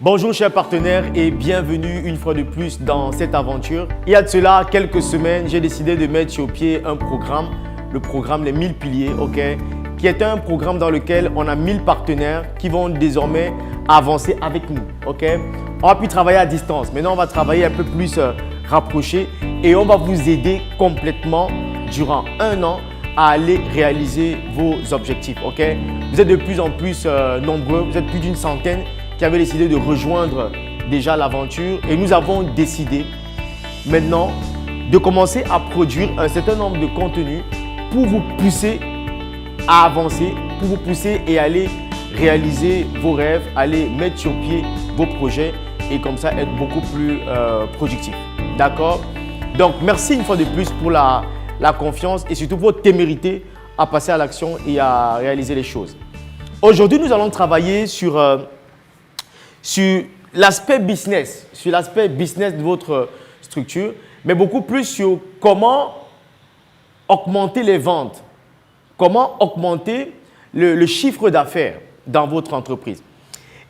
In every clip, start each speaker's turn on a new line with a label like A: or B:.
A: Bonjour chers partenaires et bienvenue une fois de plus dans cette aventure. Il y a de cela quelques semaines, j'ai décidé de mettre sur pied un programme, le programme Les 1000 piliers, qui est un programme dans lequel on a 1000 partenaires qui vont désormais avancer avec nous. On va plus travailler à distance, maintenant on va travailler un peu plus rapproché et on va vous aider complètement durant un an à aller réaliser vos objectifs. Vous êtes de plus en plus nombreux, vous êtes plus d'une centaine qui avaient décidé de rejoindre déjà l'aventure et nous avons décidé maintenant de commencer à produire un certain nombre de contenus pour vous pousser à avancer, pour vous pousser et aller réaliser vos rêves, aller mettre sur pied vos projets et comme ça être beaucoup plus productif. D'accord? Donc, merci une fois de plus pour la confiance et surtout votre témérité à passer à l'action et à réaliser les choses. Aujourd'hui, nous allons travailler sur l'aspect business, de votre structure, mais beaucoup plus sur comment augmenter les ventes, comment augmenter le chiffre d'affaires dans votre entreprise.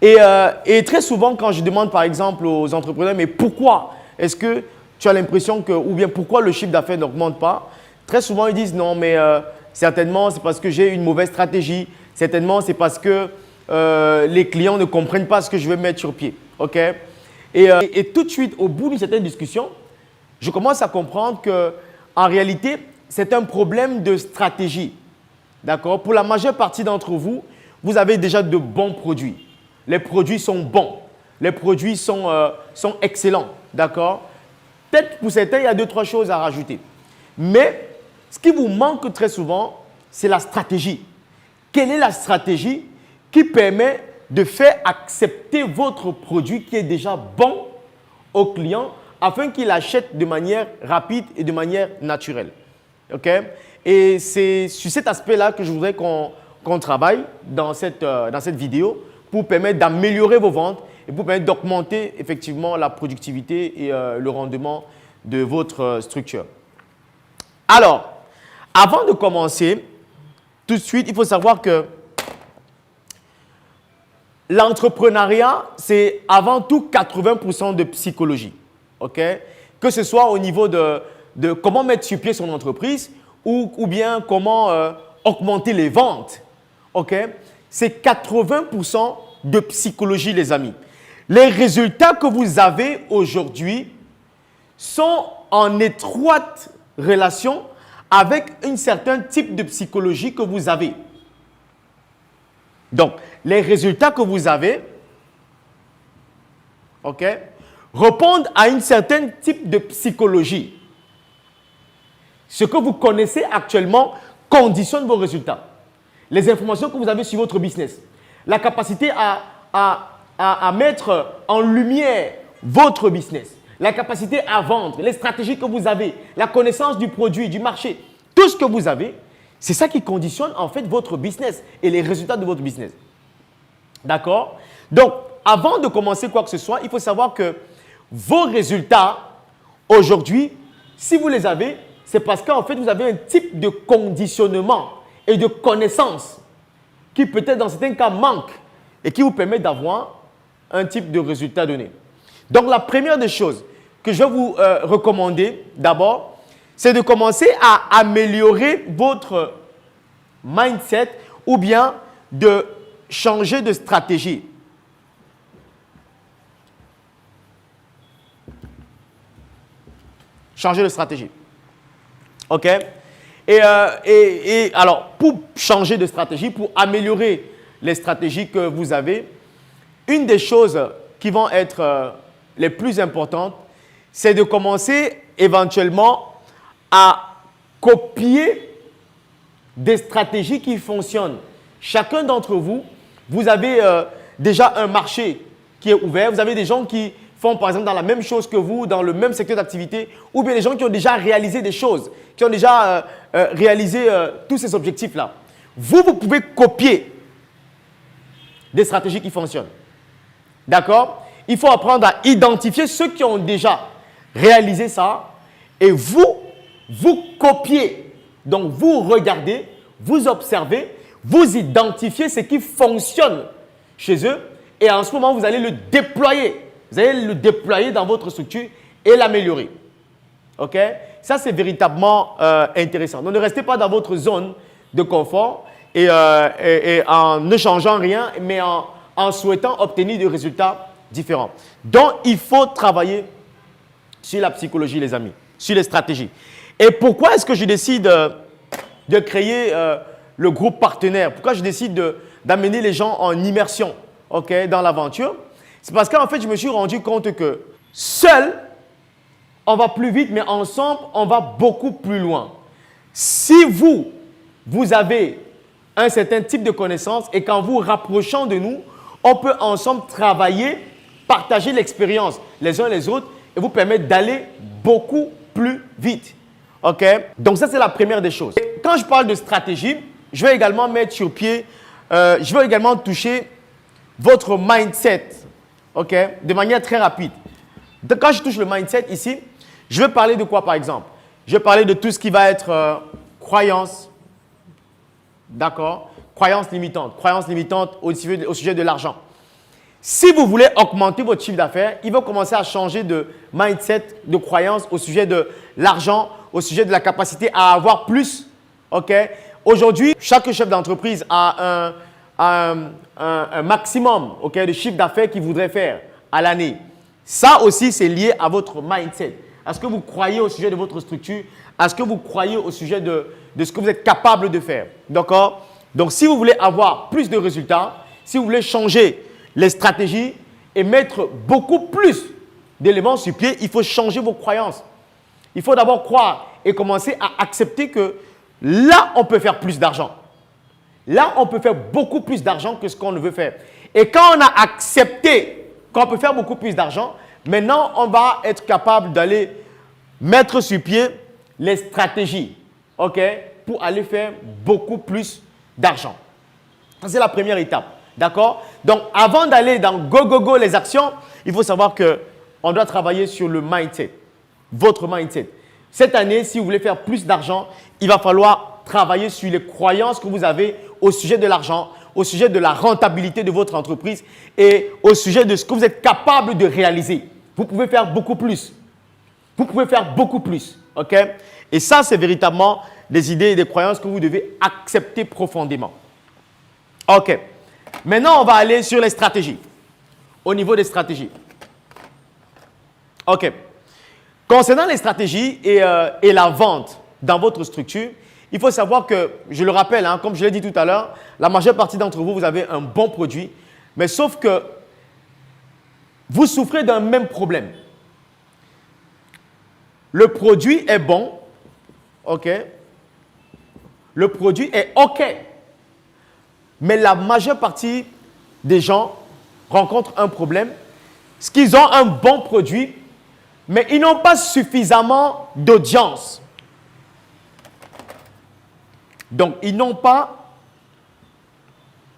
A: Et très souvent, quand je demande par exemple aux entrepreneurs, mais pourquoi est-ce que tu as l'impression que, ou bien pourquoi le chiffre d'affaires n'augmente pas? Très souvent, ils disent non, mais certainement, c'est parce que j'ai une mauvaise stratégie, certainement, c'est parce que les clients ne comprennent pas ce que je vais mettre sur pied. Et tout de suite, au bout d'une certaine discussion, je commence à comprendre qu'en réalité, c'est un problème de stratégie. D'accord? Pour la majeure partie d'entre vous, vous avez déjà de bons produits. Les produits sont bons. Les produits sont excellents. D'accord? Peut-être pour certains, il y a 2-3 choses à rajouter. Mais ce qui vous manque très souvent, c'est la stratégie. Quelle est la stratégie qui permet de faire accepter votre produit qui est déjà bon au client afin qu'il achète de manière rapide et de manière naturelle. Et c'est sur cet aspect-là que je voudrais qu'on travaille dans cette vidéo pour permettre d'améliorer vos ventes et pour permettre d'augmenter effectivement la productivité et le rendement de votre structure. Alors, avant de commencer, tout de suite, il faut savoir que l'entrepreneuriat, c'est avant tout 80% de psychologie. Que ce soit au niveau de comment mettre sur pied son entreprise ou bien comment augmenter les ventes. C'est 80% de psychologie, les amis. Les résultats que vous avez aujourd'hui sont en étroite relation avec un certain type de psychologie que vous avez. Donc, les résultats que vous avez répondent à un certain type de psychologie. Ce que vous connaissez actuellement conditionne vos résultats. Les informations que vous avez sur votre business, la capacité à mettre en lumière votre business, la capacité à vendre, les stratégies que vous avez, la connaissance du produit, du marché, tout ce que vous avez, c'est ça qui conditionne en fait votre business et les résultats de votre business. D'accord? Donc, avant de commencer quoi que ce soit, il faut savoir que vos résultats aujourd'hui, si vous les avez, c'est parce qu'en fait, vous avez un type de conditionnement et de connaissance qui peut-être dans certains cas manque et qui vous permet d'avoir un type de résultat donné. Donc, la première des choses que je vais vous recommander d'abord, c'est de commencer à améliorer votre mindset ou bien de changer de stratégie. Changer de stratégie. Et alors, pour changer de stratégie, pour améliorer les stratégies que vous avez, une des choses qui vont être les plus importantes, c'est de commencer éventuellement à copier des stratégies qui fonctionnent. Chacun d'entre vous, vous avez déjà un marché qui est ouvert. Vous avez des gens qui font par exemple dans la même chose que vous, dans le même secteur d'activité, ou bien des gens qui ont déjà réalisé des choses, qui ont déjà réalisé tous ces objectifs-là. Vous pouvez copier des stratégies qui fonctionnent. D'accord? Il faut apprendre à identifier ceux qui ont déjà réalisé ça et vous copiez. Donc, vous regardez, vous observez, vous identifiez ce qui fonctionne chez eux Et en ce moment, vous allez le déployer. Vous allez le déployer dans votre structure et l'améliorer. OK? Ça, c'est véritablement intéressant. Donc, ne restez pas dans votre zone de confort et en ne changeant rien, mais en souhaitant obtenir des résultats différents. Donc, il faut travailler sur la psychologie, les amis, sur les stratégies. Et pourquoi est-ce que je décide de créer le groupe partenaire? Pourquoi je décide d'amener les gens en immersion, okay, dans l'aventure? C'est parce qu'en fait, je me suis rendu compte que seul, on va plus vite, mais ensemble, on va beaucoup plus loin. Si vous avez un certain type de connaissances et qu'en vous rapprochant de nous, on peut ensemble travailler, partager l'expérience les uns les autres et vous permettre d'aller beaucoup plus vite. OK? Donc, ça, c'est la première des choses. Et quand je parle de stratégie, je vais également mettre sur pied, je vais également toucher votre mindset, OK? De manière très rapide. Donc, quand je touche le mindset ici, je vais parler de quoi, par exemple? Je vais parler de tout ce qui va être croyance, d'accord? Croyance limitante au sujet de l'argent. Si vous voulez augmenter votre chiffre d'affaires, il va commencer à changer de mindset, de croyance au sujet de l'argent, au sujet de la capacité à avoir plus. OK? Aujourd'hui, chaque chef d'entreprise a un maximum, OK, de chiffre d'affaires qu'il voudrait faire à l'année. Ça aussi, c'est lié à votre mindset. À ce que vous croyez au sujet de votre structure, à ce que vous croyez au sujet de ce que vous êtes capable de faire. D'accord? Donc, si vous voulez avoir plus de résultats, si vous voulez changer les stratégies et mettre beaucoup plus d'éléments sur pied, il faut changer vos croyances. Il faut d'abord croire et commencer à accepter que là, on peut faire plus d'argent. Là, on peut faire beaucoup plus d'argent que ce qu'on ne veut faire. Et quand on a accepté qu'on peut faire beaucoup plus d'argent, maintenant, on va être capable d'aller mettre sur pied les stratégies, OK, pour aller faire beaucoup plus d'argent. C'est la première étape. D'accord? Donc, avant d'aller dans go, go, go, les actions, il faut savoir qu'on doit travailler sur le mindset, votre mindset. Cette année, si vous voulez faire plus d'argent, il va falloir travailler sur les croyances que vous avez au sujet de l'argent, au sujet de la rentabilité de votre entreprise et au sujet de ce que vous êtes capable de réaliser. Vous pouvez faire beaucoup plus. Vous pouvez faire beaucoup plus. OK? Et ça, c'est véritablement des idées et des croyances que vous devez accepter profondément. OK. Maintenant, on va aller sur les stratégies. Au niveau des stratégies. OK. Concernant les stratégies et la vente dans votre structure, il faut savoir que, je le rappelle, hein, comme je l'ai dit tout à l'heure, la majeure partie d'entre vous, vous avez un bon produit, mais sauf que vous souffrez d'un même problème. Le produit est bon, OK. Le produit est OK. Mais la majeure partie des gens rencontrent un problème. C'est qu'ils ont un bon produit, mais ils n'ont pas suffisamment d'audience. Donc, ils n'ont pas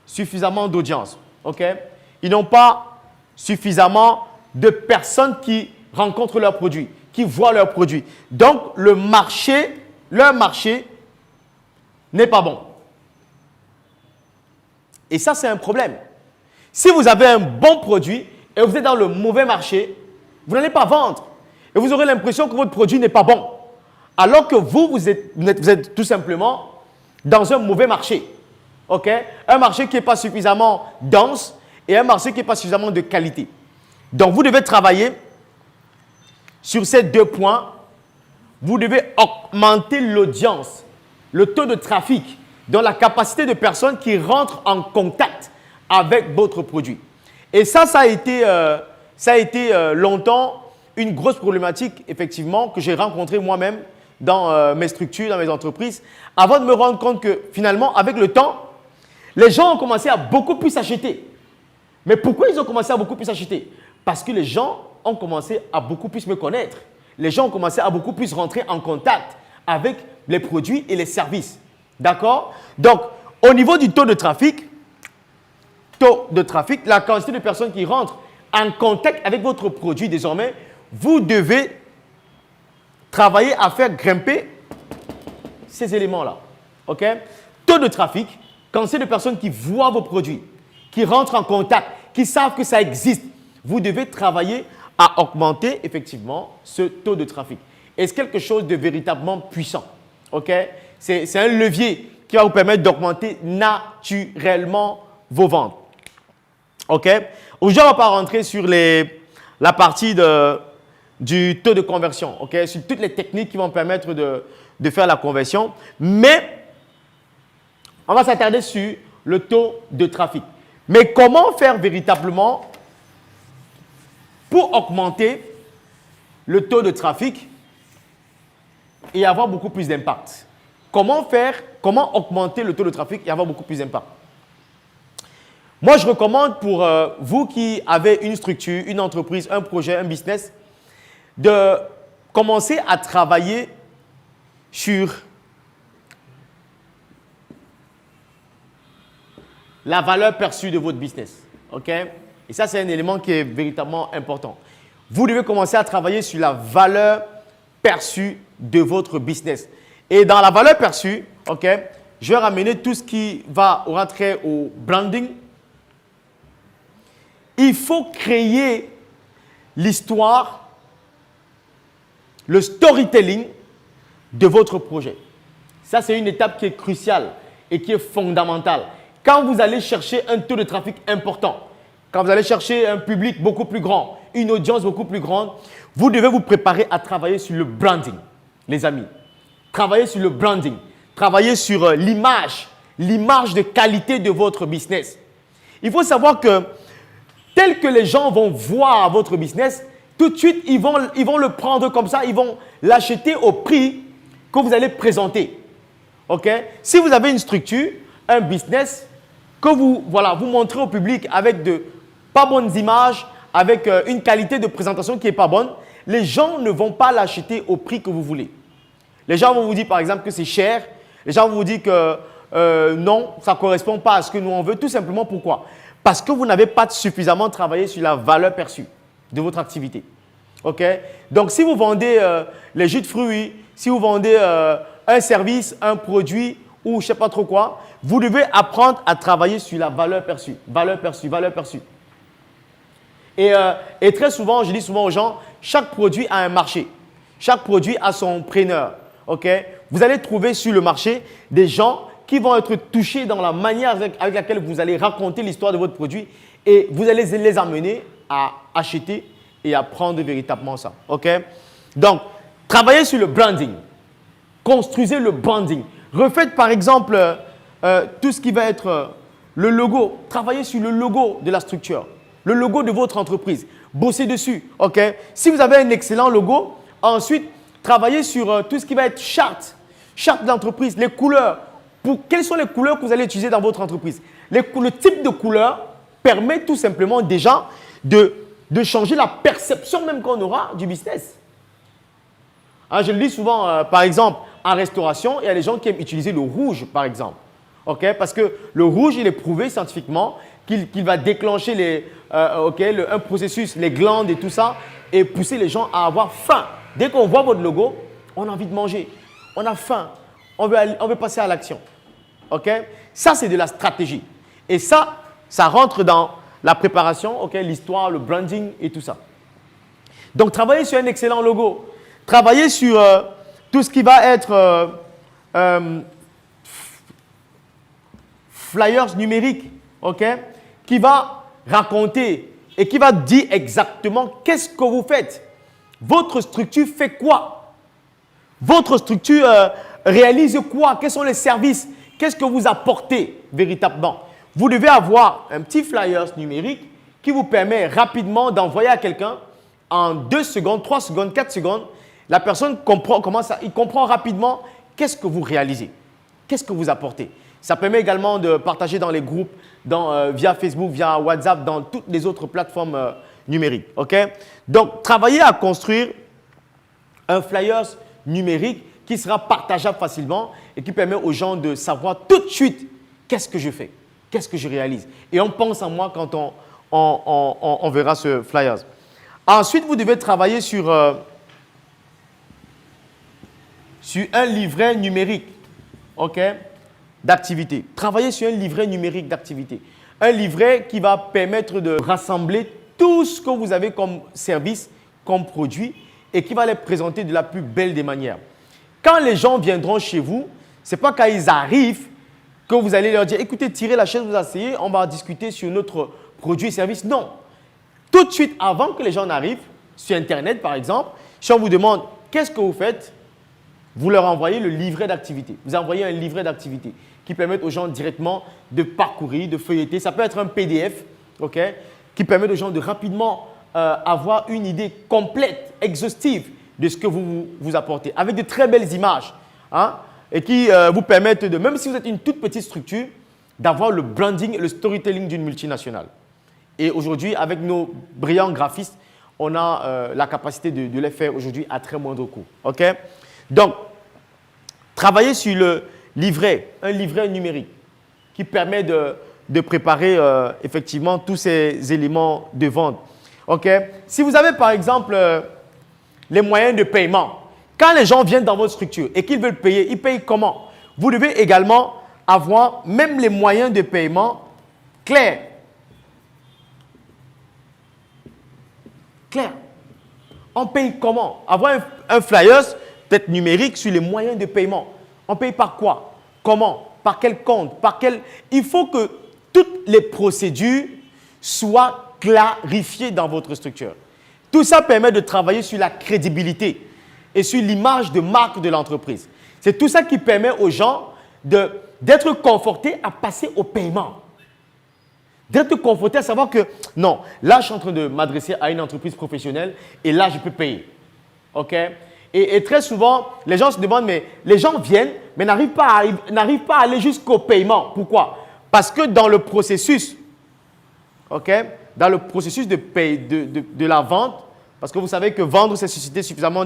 A: suffisamment d'audience. OK? Ils n'ont pas suffisamment de personnes qui rencontrent leurs produits, qui voient leurs produits. Donc, leur marché n'est pas bon. Et ça, c'est un problème. Si vous avez un bon produit et vous êtes dans le mauvais marché, vous n'allez pas vendre. Et vous aurez l'impression que votre produit n'est pas bon. Alors que vous êtes tout simplement dans un mauvais marché. OK? Un marché qui n'est pas suffisamment dense et un marché qui n'est pas suffisamment de qualité. Donc, vous devez travailler sur ces deux points. Vous devez augmenter l'audience, le taux de trafic, dans la capacité de personnes qui rentrent en contact avec votre produit. Et ça a été longtemps une grosse problématique, effectivement, que j'ai rencontrée moi-même dans mes structures, dans mes entreprises, avant de me rendre compte que finalement, avec le temps, les gens ont commencé à beaucoup plus acheter. Mais pourquoi ils ont commencé à beaucoup plus acheter? Parce que les gens ont commencé à beaucoup plus me connaître. Les gens ont commencé à beaucoup plus rentrer en contact avec les produits et les services. D'accord? Donc, au niveau du taux de trafic, la quantité de personnes qui rentrent en contact avec votre produit désormais, vous devez travailler à faire grimper ces éléments-là. OK? Taux de trafic, quantité de personnes qui voient vos produits, qui rentrent en contact, qui savent que ça existe. Vous devez travailler à augmenter effectivement ce taux de trafic. Et c'est quelque chose de véritablement puissant. OK? C'est un levier qui va vous permettre d'augmenter naturellement vos ventes. OK? Aujourd'hui, on ne va pas rentrer sur la partie du taux de conversion. OK? Sur toutes les techniques qui vont permettre de faire la conversion. Mais on va s'attarder sur le taux de trafic. Mais comment faire véritablement pour augmenter le taux de trafic et avoir beaucoup plus d'impact? Comment augmenter le taux de trafic et avoir beaucoup plus d'impact? Moi, je recommande pour vous qui avez une structure, une entreprise, un projet, un business, de commencer à travailler sur la valeur perçue de votre business. OK? Et ça, c'est un élément qui est véritablement important. Vous devez commencer à travailler sur la valeur perçue de votre business. Et dans la valeur perçue, OK, je vais ramener tout ce qui aura trait au branding. Il faut créer l'histoire, le storytelling de votre projet. Ça, c'est une étape qui est cruciale et qui est fondamentale. Quand vous allez chercher un taux de trafic important, quand vous allez chercher un public beaucoup plus grand, une audience beaucoup plus grande, vous devez vous préparer à travailler sur le branding, les amis. Travaillez sur le branding, travaillez sur l'image de qualité de votre business. Il faut savoir que tel que les gens vont voir votre business, tout de suite, ils vont le prendre comme ça, ils vont l'acheter au prix que vous allez présenter. OK? Si vous avez une structure, un business, que vous montrez au public avec de pas bonnes images, avec une qualité de présentation qui n'est pas bonne, les gens ne vont pas l'acheter au prix que vous voulez. Les gens vont vous dire par exemple que c'est cher. Les gens vont vous dire que non, ça ne correspond pas à ce que nous on veut. Tout simplement pourquoi? Parce que vous n'avez pas suffisamment travaillé sur la valeur perçue de votre activité. OK? Donc, si vous vendez les jus de fruits, si vous vendez un service, un produit ou je ne sais pas trop quoi, vous devez apprendre à travailler sur la valeur perçue. Valeur perçue, valeur perçue. Et très souvent, je dis souvent aux gens, chaque produit a un marché. Chaque produit a son preneur. OK? Vous allez trouver sur le marché des gens qui vont être touchés dans la manière avec laquelle vous allez raconter l'histoire de votre produit et vous allez les amener à acheter et à prendre véritablement ça. OK? Donc, travaillez sur le branding. Construisez le branding. Refaites par exemple tout ce qui va être le logo. Travaillez sur le logo de la structure, le logo de votre entreprise. Bossez dessus. OK? Si vous avez un excellent logo, ensuite, travaillez sur tout ce qui va être charte de l'entreprise, les couleurs. Quelles sont les couleurs que vous allez utiliser dans votre entreprise? Le type de couleur permet tout simplement déjà de changer la perception même qu'on aura du business. Hein, je le dis souvent, par exemple, en restauration, il y a des gens qui aiment utiliser le rouge, par exemple. Okay? Parce que le rouge, il est prouvé scientifiquement qu'il va déclencher un processus, les glandes et tout ça, et pousser les gens à avoir faim. Dès qu'on voit votre logo, on a envie de manger. On a faim. On veut passer à l'action. OK? Ça, c'est de la stratégie. Et ça rentre dans la préparation, OK? L'histoire, le branding et tout ça. Donc, travaillez sur un excellent logo. Travaillez sur tout ce qui va être flyers numériques, OK? Qui va raconter et qui va dire exactement qu'est-ce que vous faites. Votre structure fait quoi? Votre structure réalise quoi? Quels sont les services? Qu'est-ce que vous apportez véritablement? Vous devez avoir un petit flyer numérique qui vous permet rapidement d'envoyer à quelqu'un en 2 secondes, 3 secondes, 4 secondes. La personne comprend rapidement qu'est-ce que vous réalisez, qu'est-ce que vous apportez. Ça permet également de partager dans les groupes, via Facebook, via WhatsApp, dans toutes les autres plateformes numériques. OK? Donc, travaillez à construire un flyer numérique qui sera partageable facilement et qui permet aux gens de savoir tout de suite qu'est-ce que je fais, qu'est-ce que je réalise. Et on pense en moi quand on verra ce flyer. Ensuite, vous devez travailler sur un livret numérique, OK, d'activité. Travaillez sur un livret numérique d'activité. Un livret qui va permettre de rassembler tout ce que vous avez comme service, comme produit et qui va les présenter de la plus belle des manières. Quand les gens viendront chez vous, ce n'est pas quand ils arrivent que vous allez leur dire « Écoutez, tirez la chaise, vous asseyez, on va discuter sur notre produit et service. » Non. Tout de suite, avant que les gens n'arrivent, sur Internet par exemple, si on vous demande « Qu'est-ce que vous faites ?» Vous leur envoyez le livret d'activité. Vous envoyez un livret d'activité qui permet aux gens directement de parcourir, de feuilleter. Ça peut être un PDF, OK, qui permet aux gens de rapidement avoir une idée complète, exhaustive de ce que vous apportez, avec de très belles images, hein, et qui vous permettent de, même si vous êtes une toute petite structure, d'avoir le branding et le storytelling d'une multinationale. Et aujourd'hui, avec nos brillants graphistes, on a la capacité de les faire aujourd'hui à très moindre coût. OK? Donc, travaillez sur le livret, un livret numérique qui permet de préparer effectivement tous ces éléments de vente. OK? Si vous avez par exemple les moyens de paiement, quand les gens viennent dans votre structure et qu'ils veulent payer, ils payent comment? Vous devez également avoir même les moyens de paiement clairs. Clair. On paye comment? Avoir un flyer, peut-être numérique, sur les moyens de paiement. On paye par quoi? Comment? Par quel compte? Par quel... Il faut que toutes les procédures soient clarifiées dans votre structure. Tout ça permet de travailler sur la crédibilité et sur l'image de marque de l'entreprise. C'est tout ça qui permet aux gens d'être confortés à passer au paiement. D'être conforté à savoir que non, là, je suis en train de m'adresser à une entreprise professionnelle et là, je peux payer. OK? Et très souvent, les gens se demandent, mais les gens viennent, mais n'arrivent pas à aller jusqu'au paiement. Pourquoi? Parce que dans le processus, OK? Dans le processus de la vente, parce que vous savez que vendre, c'est susciter suffisamment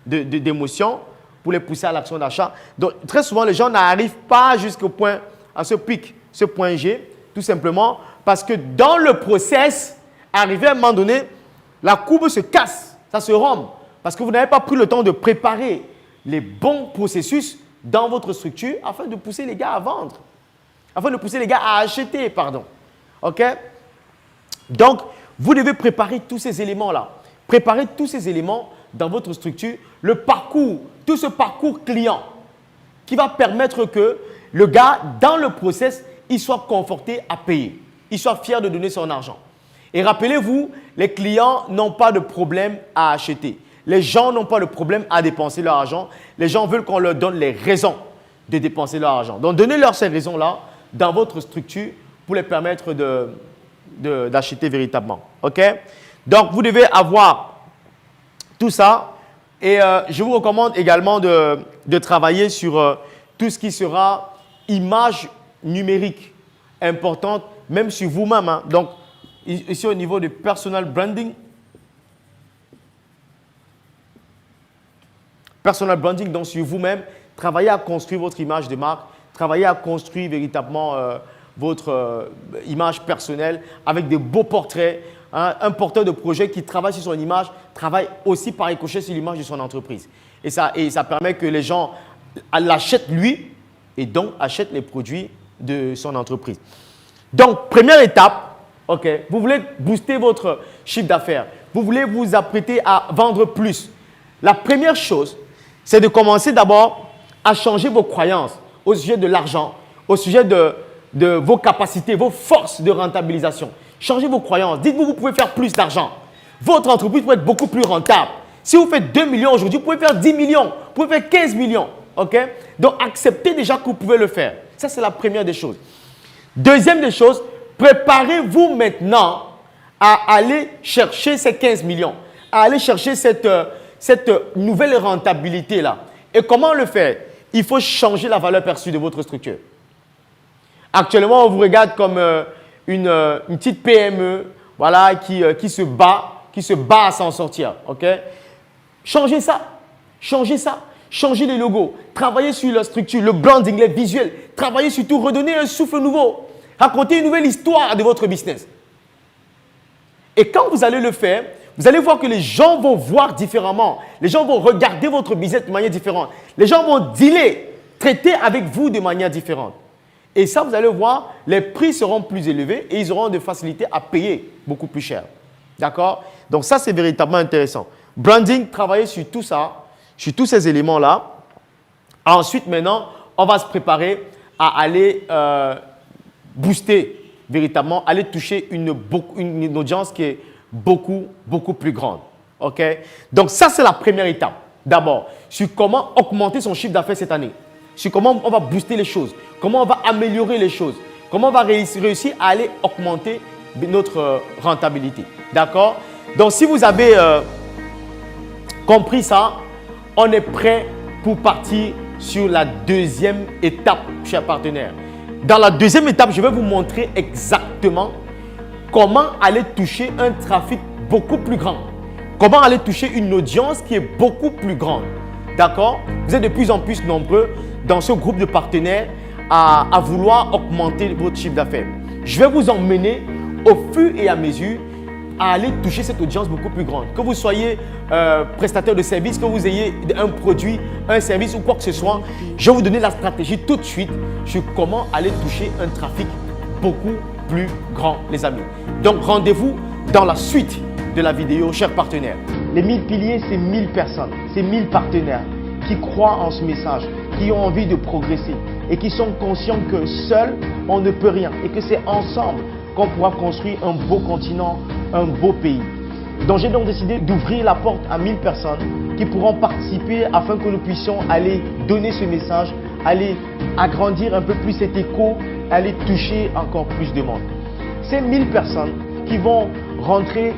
A: d'émotions pour les pousser à l'action d'achat. Donc, très souvent, les gens n'arrivent pas jusqu'au point, à ce pic, ce point G, tout simplement parce que dans le process, arrivé à un moment donné, la courbe se casse, ça se rompt. Parce que vous n'avez pas pris le temps de préparer les bons processus dans votre structure afin de pousser les gars à vendre. Afin de pousser les gars à acheter, pardon. OK? Donc, vous devez préparer tous ces éléments-là. Préparer tous ces éléments dans votre structure. Le parcours, tout ce parcours client qui va permettre que le gars, dans le process, il soit conforté à payer. Il soit fier de donner son argent. Et rappelez-vous, les clients n'ont pas de problème à acheter. Les gens n'ont pas de problème à dépenser leur argent. Les gens veulent qu'on leur donne les raisons de dépenser leur argent. Donc, donnez-leur ces raisons-là dans votre structure pour les permettre d'acheter véritablement. OK? Donc, vous devez avoir tout ça. Et je vous recommande également de travailler sur tout ce qui sera image numérique importante, même sur vous-même. Hein. Donc, ici au niveau du personal branding, donc sur vous-même, travaillez à construire votre image de marque, travaillez à construire véritablement votre image personnelle avec des beaux portraits. Hein. Un porteur de projet qui travaille sur son image travaille aussi par ricochet sur l'image de son entreprise. Et ça permet que les gens l'achètent lui et donc achètent les produits de son entreprise. Donc, première étape, OK, vous voulez booster votre chiffre d'affaires. Vous voulez vous apprêter à vendre plus. La première chose, c'est de commencer d'abord à changer vos croyances au sujet de l'argent, au sujet de vos capacités, vos forces de rentabilisation. Changez vos croyances. Dites-vous, vous pouvez faire plus d'argent. Votre entreprise peut être beaucoup plus rentable. Si vous faites 2 millions aujourd'hui, vous pouvez faire 10 millions, vous pouvez faire 15 millions. OK? Donc, acceptez déjà que vous pouvez le faire. Ça, c'est la première des choses. Deuxième des choses, préparez-vous maintenant à aller chercher ces 15 millions, à aller chercher cette nouvelle rentabilité-là. Et comment le faire? Il faut changer la valeur perçue de votre structure. Actuellement, on vous regarde comme une petite PME, voilà, qui se bat à s'en sortir. OK? Changez ça. Changez ça. Changez les logos. Travaillez sur la structure, le branding, les visuels. Travaillez sur tout. Redonnez un souffle nouveau. Racontez une nouvelle histoire de votre business. Et quand vous allez le faire, vous allez voir que les gens vont voir différemment. Les gens vont regarder votre business de manière différente. Les gens vont dealer, traiter avec vous de manière différente. Et ça, vous allez voir, les prix seront plus élevés et ils auront des facilités à payer beaucoup plus cher. D'accord? Donc ça, c'est véritablement intéressant. Branding, travailler sur tout ça, sur tous ces éléments-là. Ensuite, maintenant, on va se préparer à aller booster véritablement, aller toucher une audience qui est beaucoup plus grande. OK? Donc ça, c'est la première étape. D'abord, sur comment augmenter son chiffre d'affaires cette année. Sur comment on va booster les choses. Comment on va améliorer les choses. Comment on va réussir à aller augmenter notre rentabilité. D'accord? Donc, si vous avez compris ça, on est prêt pour partir sur la deuxième étape, chers partenaires. Dans la deuxième étape, je vais vous montrer exactement comment aller toucher un trafic beaucoup plus grand. Comment aller toucher une audience qui est beaucoup plus grande. D'accord? Vous êtes de plus en plus nombreux dans ce groupe de partenaires à vouloir augmenter votre chiffre d'affaires. Je vais vous emmener au fur et à mesure à aller toucher cette audience beaucoup plus grande. Que vous soyez prestataire de service, que vous ayez un produit, un service ou quoi que ce soit, je vais vous donner la stratégie tout de suite sur comment aller toucher un trafic beaucoup plus grand, les amis. Donc, rendez-vous dans la suite de la vidéo, chers partenaires. Les 1000 piliers, c'est 1000 personnes, c'est 1000 partenaires qui croient en ce message, qui ont envie de progresser et qui sont conscients que seul, on ne peut rien et que c'est ensemble qu'on pourra construire un beau continent, un beau pays. Donc j'ai donc décidé d'ouvrir la porte à 1000 personnes qui pourront participer afin que nous puissions aller donner ce message, aller agrandir un peu plus cet écho, aller toucher encore plus de monde. Ces 1000 personnes qui vont rentrer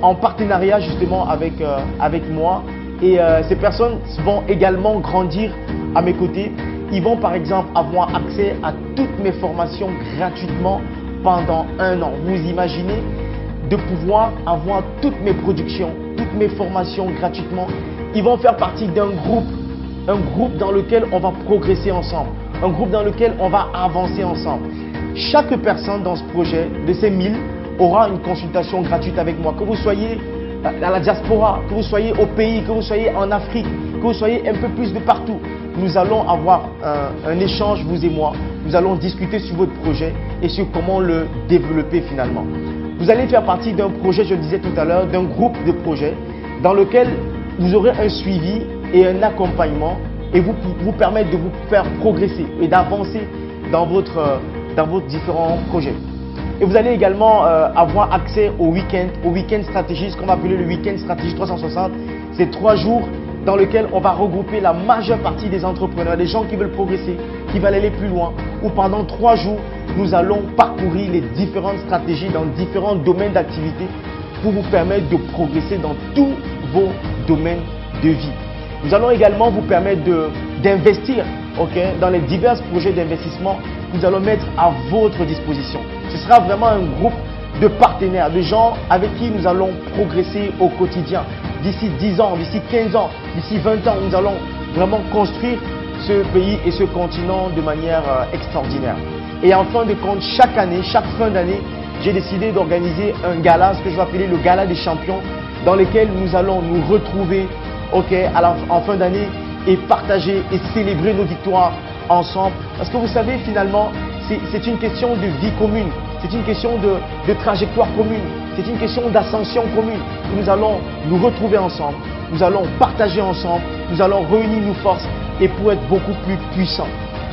A: en partenariat justement avec moi et ces personnes vont également grandir à mes côtés. Ils vont par exemple avoir accès à toutes mes formations gratuitement pendant 1 an. Vous imaginez de pouvoir avoir toutes mes productions, toutes mes formations gratuitement. Ils vont faire partie d'un groupe dans lequel on va progresser ensemble, un groupe dans lequel on va avancer ensemble. Chaque personne dans ce projet, de ces 1000, aura une consultation gratuite avec moi. Que vous soyez à la diaspora, que vous soyez au pays, que vous soyez en Afrique, que vous soyez un peu plus de partout. Nous allons avoir un échange, vous et moi. Nous allons discuter sur votre projet et sur comment le développer finalement. Vous allez faire partie d'un projet, je le disais tout à l'heure, d'un groupe de projets dans lequel vous aurez un suivi et un accompagnement et vous permettre de vous faire progresser et d'avancer dans vos différents projets. Et vous allez également avoir accès au week-end stratégie, ce qu'on va appeler le week-end stratégie 360. C'est 3 jours dans lesquels on va regrouper la majeure partie des entrepreneurs, des gens qui veulent progresser, qui veulent aller plus loin. Où pendant 3 jours, nous allons parcourir les différentes stratégies dans différents domaines d'activité pour vous permettre de progresser dans tous vos domaines de vie. Nous allons également vous permettre d'investir dans les divers projets d'investissement que nous allons mettre à votre disposition. Ce sera vraiment un groupe de partenaires, de gens avec qui nous allons progresser au quotidien. D'ici 10 ans, d'ici 15 ans, d'ici 20 ans, nous allons vraiment construire ce pays et ce continent de manière extraordinaire. Et en fin de compte, chaque année, chaque fin d'année, j'ai décidé d'organiser un gala, ce que je vais appeler le gala des champions, dans lequel nous allons nous retrouver en fin d'année et partager et célébrer nos victoires ensemble. Parce que vous savez, finalement, c'est une question de vie commune, c'est une question de trajectoire commune, c'est une question d'ascension commune. Nous allons nous retrouver ensemble, nous allons partager ensemble, nous allons réunir nos forces et pour être beaucoup plus puissants.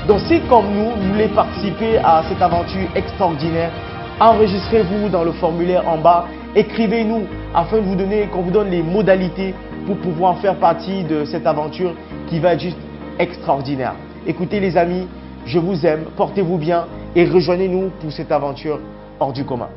A: Donc si comme nous voulez participer à cette aventure extraordinaire, enregistrez-vous dans le formulaire en bas, écrivez-nous afin de qu'on vous donne les modalités pour pouvoir faire partie de cette aventure qui va être juste extraordinaire. Écoutez les amis, je vous aime, portez-vous bien et rejoignez-nous pour cette aventure hors du commun.